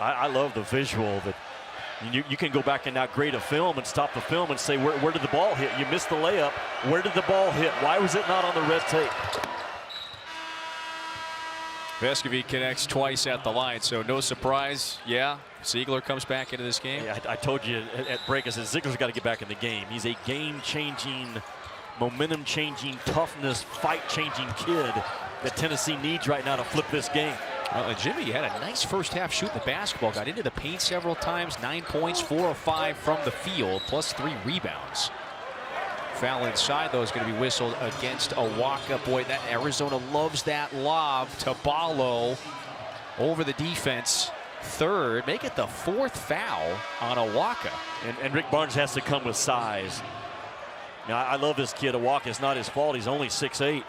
I love the visual that you can go back and now grade a film and stop the film and say, where did the ball hit? You missed the layup. Where did the ball hit? Why was it not on the red tape? Vescovi connects twice at the line, so no surprise. Yeah, Ziegler comes back into this game. Yeah, I told you at break, I said Ziegler's got to get back in the game. He's a game-changing, momentum-changing, toughness, fight-changing kid that Tennessee needs right now to flip this game. Well, and Jimmy had a nice first half shooting the basketball. Got into the paint several times. 9 points, 4 of 5 from the field, plus 3 rebounds. Foul inside, though, is going to be whistled against Awaka. Boy, that Arizona loves that lob to Ballo over the defense. Third, make it the 4th foul on Awaka. And Rick Barnes has to come with size. Now, I love this kid. Awaka. It's not his fault. He's only 6'8".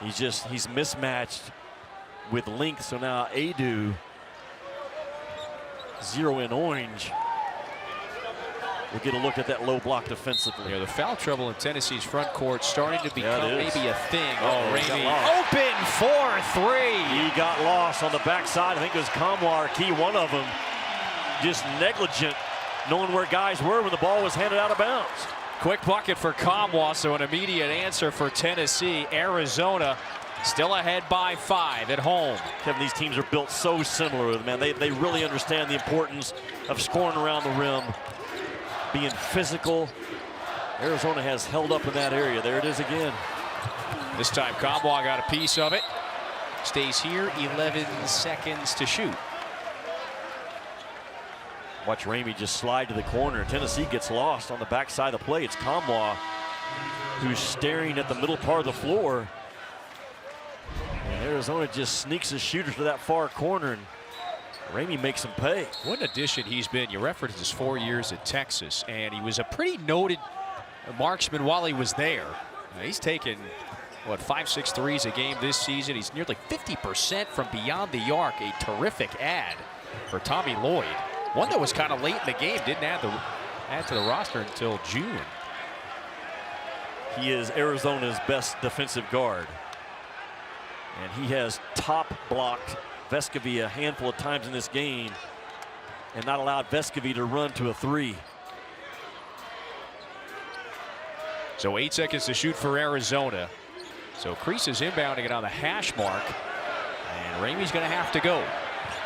He's mismatched with length. So now Adu, 0 in orange. We'll get a look at that low block defensively. Yeah, the foul trouble in Tennessee's front court starting to become maybe a thing. Oh, Ramey open for 3. He got lost on the backside. I think it was Kamwar, key one of them. Just negligent, knowing where guys were when the ball was handed out of bounds. Quick bucket for Kamwa, so an immediate answer for Tennessee. Arizona still ahead by 5 at home. Kevin, these teams are built so similar, man. They really understand the importance of scoring around the rim, being physical. Arizona has held up in that area. There it is again. This time Kamwa got a piece of it. Stays here, 11 seconds to shoot. Watch Ramey just slide to the corner. Tennessee gets lost on the backside of the play. It's Kamwa who's staring at the middle part of the floor. And Arizona just sneaks a shooter to that far corner, and Ramey makes him pay. What an addition he's been. You referenced his 4 years at Texas, and he was a pretty noted marksman while he was there. He's taken, what, 5-6 threes a game this season. He's nearly 50% from beyond the arc. A terrific add for Tommy Lloyd. One that was kind of late in the game, didn't add to the roster until June. He is Arizona's best defensive guard, and he has top blocked Vescovi a handful of times in this game and not allowed Vescovi to run to a 3. So 8 seconds to shoot for Arizona. So Crease is inbounding it on the hash mark, and Ramey's going to have to go.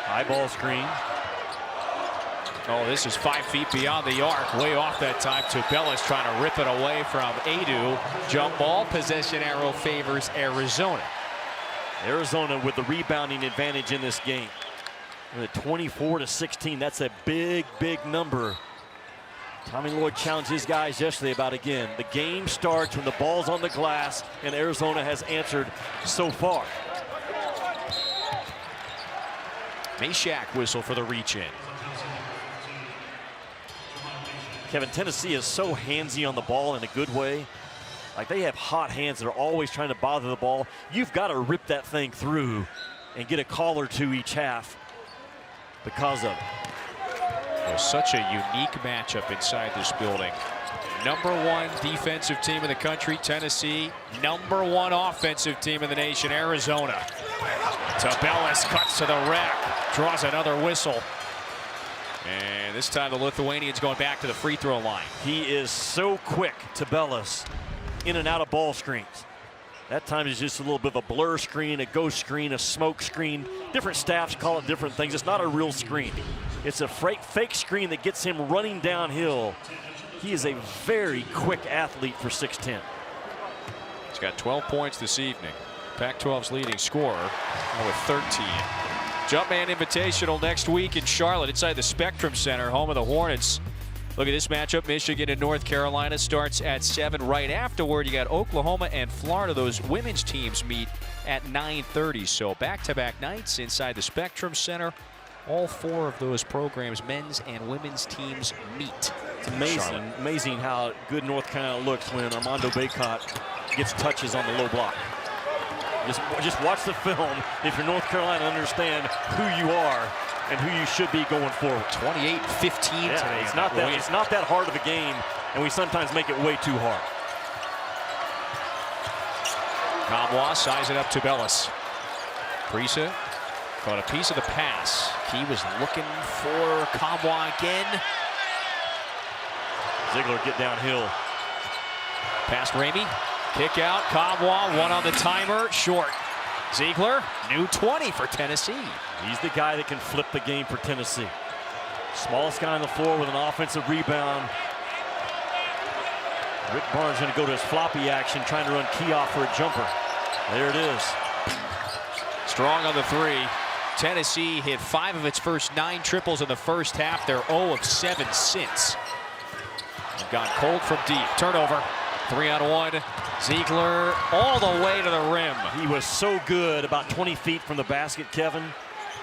High ball screen. Oh, this is 5 feet beyond the arc, way off that time. Tubelis trying to rip it away from Adu. Jump ball, possession arrow favors Arizona. Arizona with the rebounding advantage in this game. 24-16, that's a big, big number. Tommy Lloyd challenged his guys yesterday about, again, the game starts when the ball's on the glass, and Arizona has answered so far. Meshack whistle for the reach-in. Kevin, Tennessee is so handsy on the ball in a good way. Like, they have hot hands that are always trying to bother the ball. You've got to rip that thing through and get a call or 2 each half because of it. It was such a unique matchup inside this building. #1 defensive team in the country, Tennessee. #1 offensive team in the nation, Arizona. Tubelis cuts to the rack, draws another whistle. And this time the Lithuanian's going back to the free throw line. He is so quick, Tubelis, in and out of ball screens. That time is just a little bit of a blur screen, a ghost screen, a smoke screen. Different staffs call it different things. It's not a real screen. It's a fake screen that gets him running downhill. He is a very quick athlete for 6'10". He's got 12 points this evening. Pac-12's leading scorer with 13. Jumpman Invitational next week in Charlotte inside the Spectrum Center, home of the Hornets. Look at this matchup. Michigan and North Carolina starts at 7. Right afterward, you got Oklahoma and Florida. Those women's teams meet at 9:30. So back-to-back nights inside the Spectrum Center. All 4 of those programs, men's and women's teams, meet. It's amazing, amazing how good North Carolina looks when Armando Bacot gets touches on the low block. Just watch the film. If you're North Carolina, understand who you are and who you should be going forward. 28-15 today. It's not that hard of a game, and we sometimes make it way too hard. Kamwa size it up to Bellis. Prisa Caught a piece of the pass. Key was looking for Kamwa again. Ziegler get downhill. Past Ramey. Kick out. Kamwa, one on the timer. Short. Ziegler, new 20 for Tennessee. He's the guy that can flip the game for Tennessee. Smallest guy on the floor with an offensive rebound. Rick Barnes going to go to his floppy action, trying to run Key off for a jumper. There it is. Strong on the three. Tennessee hit 5 of its first 9 triples in the first half. They're 0 of 7 since. They've gone cold from deep. Turnover. 3-on-1. Ziegler all the way to the rim. He was so good about 20 feet from the basket, Kevin.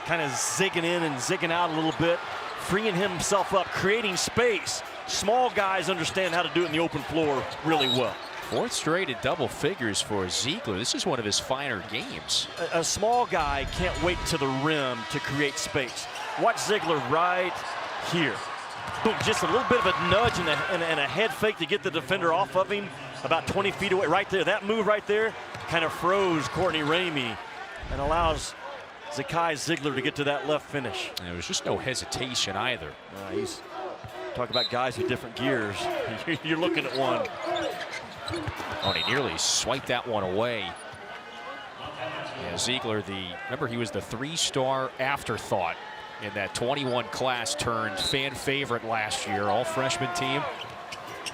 Kind of zigging in and zigging out a little bit, freeing himself up, creating space. Small guys understand how to do it in the open floor really well. 4th straight in double figures for Ziegler. This is one of his finer games. A small guy can't wait to the rim to create space. Watch Ziegler right here. Boom, just a little bit of a nudge and a head fake to get the defender off of him about 20 feet away. Right there, that move right there kind of froze Courtney Ramey and allows Zakai Ziegler to get to that left finish. And there was just no hesitation either. He's talking about guys with different gears. You're looking at one. Oh, and he nearly swiped that one away. Yeah, Ziegler, remember he was the 3-star afterthought in that 21 class, turned fan favorite last year, all freshman team.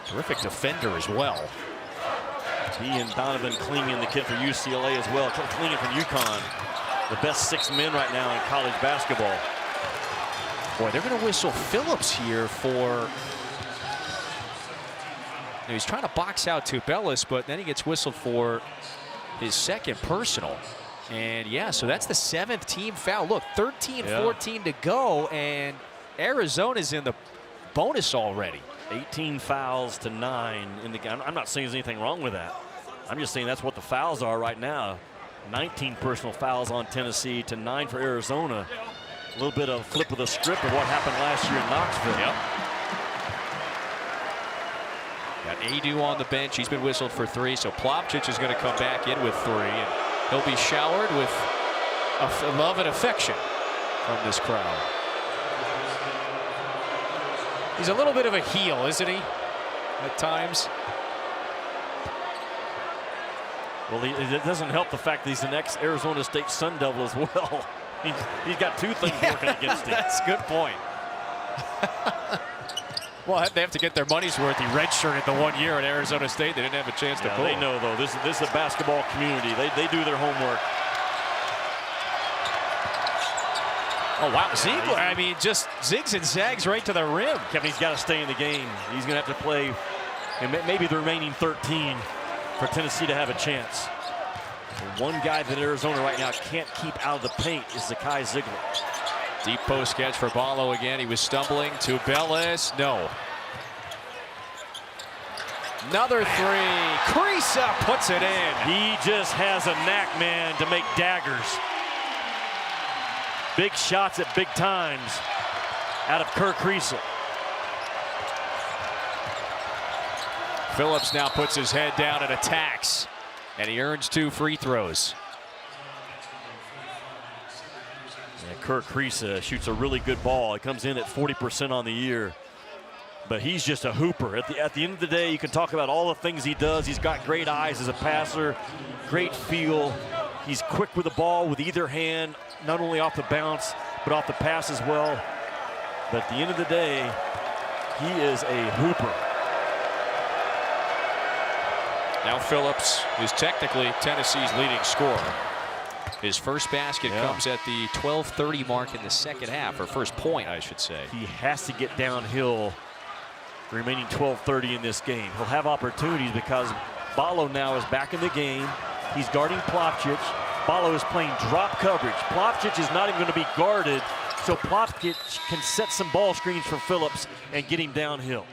Terrific defender as well. He and Donovan Clingan, the kid for UCLA as well. Clingan from UConn, the best 6 men right now in college basketball. Boy, they're going to whistle Phillips here for... He's trying to box out Tubelis, but then he gets whistled for his 2nd personal. And yeah, so that's the 7th team foul. Look, 13-14 to go, and Arizona's in the bonus already. 18 fouls to 9 in the game. I'm not saying there's anything wrong with that. I'm just saying that's what the fouls are right now. 19 personal fouls on Tennessee to 9 for Arizona. A little bit of flip of the script of what happened last year in Knoxville. Yep. Got Adu on the bench. He's been whistled for 3, so Plavcic is going to come back in with 3, and he'll be showered with love and affection from this crowd. He's a little bit of a heel, isn't he, at times? Well, it doesn't help the fact that he's an ex-Arizona State Sun Devil as well. He's got 2 things working against him. That's a good point. Well, they have to get their money's worth. He redshirted the 1 year at Arizona State. They didn't have a chance to pull. They know, though. This is a basketball community. They do their homework. Oh, wow. Ziegler, I mean, just zigs and zags right to the rim. Kevin, he's got to stay in the game. He's going to have to play maybe the remaining 13 for Tennessee to have a chance. The one guy that Arizona right now can't keep out of the paint is Zakai Ziegler. Deep post catch for Ballo again. He was stumbling. Tubelis, no. Another 3. Kriisa puts it in. He just has a knack, man, to make daggers. Big shots at big times out of Kerr Kriisa. Phillips now puts his head down and attacks, and he earns 2 free throws. Yeah, Kerr Kriisa shoots a really good ball. It comes in at 40% on the year. But he's just a hooper. At the end of the day, you can talk about all the things he does. He's got great eyes as a passer, great feel. He's quick with the ball with either hand, not only off the bounce, but off the pass as well. But at the end of the day, he is a hooper. Now Phillips is technically Tennessee's leading scorer. His first basket comes at the 12:30 mark in the 2nd half, or first point, I should say. He has to get downhill remaining 12:30 in this game. He'll have opportunities because Ballo now is back in the game. He's guarding Plavcic. Ballo is playing drop coverage. Plavcic is not even going to be guarded, so Plavcic can set some ball screens for Phillips and get him downhill.